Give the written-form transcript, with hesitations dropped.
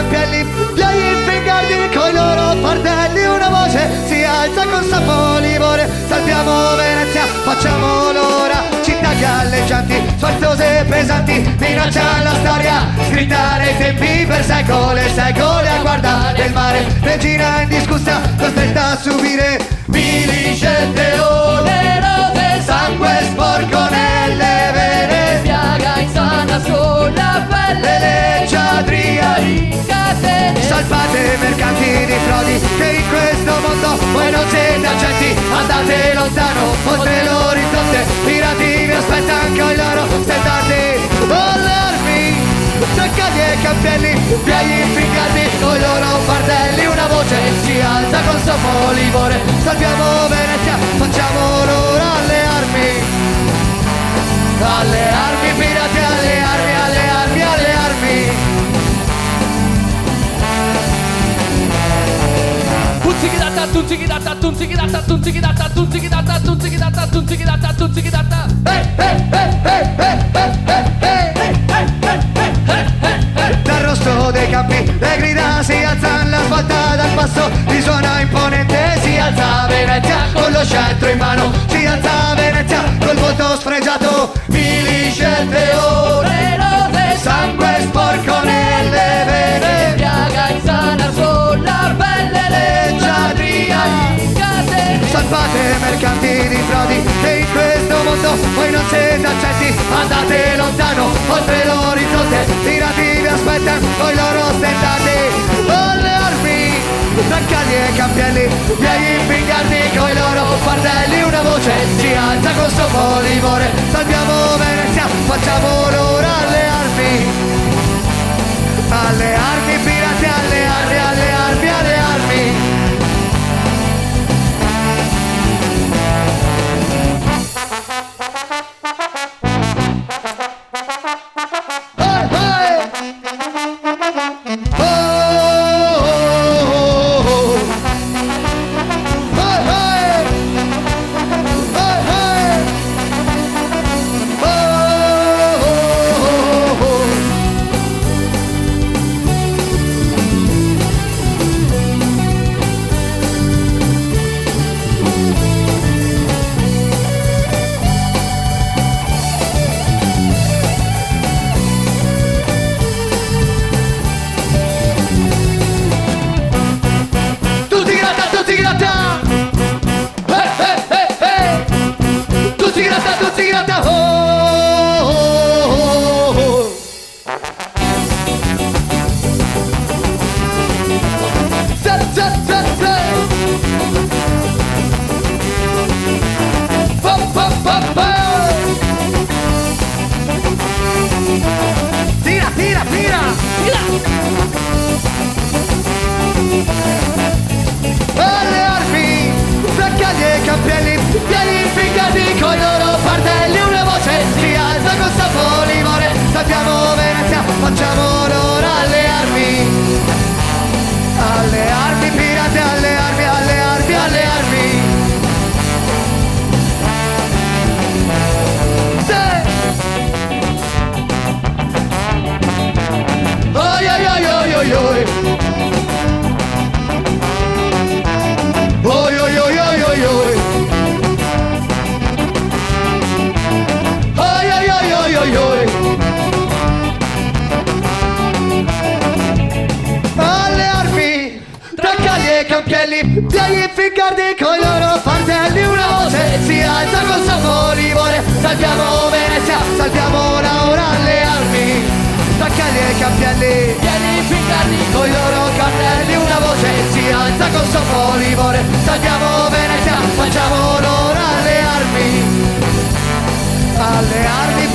campielli, via gli infingardi coi loro fardelli. Una voce si alza con sapo livore, salviamo Venezia, facciamo l'ora. Città galleggianti, sforzose e pesanti, minaccia la storia, scritta nei tempi per secoli e secoli a guardare il mare. Regina indiscussa, costretta a subire mili scelte onerose, sangue sporco nelle vene, piaga insana sulla pelle, leggiadria in catene. salvate mercanti di frodi che in questo mondo voi non siete agenti. Andate lontano oltre l'orizzonte, pirati vi aspettano con i loro stendardi. Alle armi, zaccagli e campielli, via gli infingardi coi loro fardelli. Una voce si alza con soffo livore, salviamo Venezia, facciamo l'ora. Alle armi, alle armi pirati, alle armi, alle armi, alle armi. Tunzigidata, tunzigidata, tunzigidata, tunzigidata, tunzigidata, tunzigidata, tunzigidata, tunzigidata. Dal rosso dei campi le grida si alzano, la svolta dal passo risuona imponente. Si alza Venezia con lo scettro in mano, si alza Venezia col volto sfregiato. Mili scelte onerose, sangue sporco nelle vene, Piaga insana sulla pelle, leggiadria in catene. salvate mercanti di frodi che in questo mondo voi non siete accetti. Andate lontano oltre l'orizzonte, pirati vi aspettano coi loro stendardi. Alle armi, zaccagli e campielli, via gli infingardi coi loro fardelli. Una voce si alza con soffo livore, salviamo Venezia, facciamo l'ora. Alle armi, alle armi pirati, alle armi, alle armi, alle armi. Alle armi, zaccagli e campielli, via gli infingardi coi loro fardelli. Una voce si alza con sapo livore, salviamo Venezia, facciamo l'ora. Alle armi, alle armi pirati, alle armi, alle armi, alle armi. Oi oi oi oi oi oi. Oi oi oi oi oi oi. Oi oi oi oi oi oi. Alle armi, zaccagli e campielli, via gli infingardi coi loro fardelli. Una voce si alza con sapo livore, salviamo Venezia, salviamo l'ora. Alle armi, zaccagli e campielli, Vieni infingardi coi loro cartelli. Una voce si alza con soffo livore, salviamo Venezia, facciamo l'ora. Alle armi, alle armi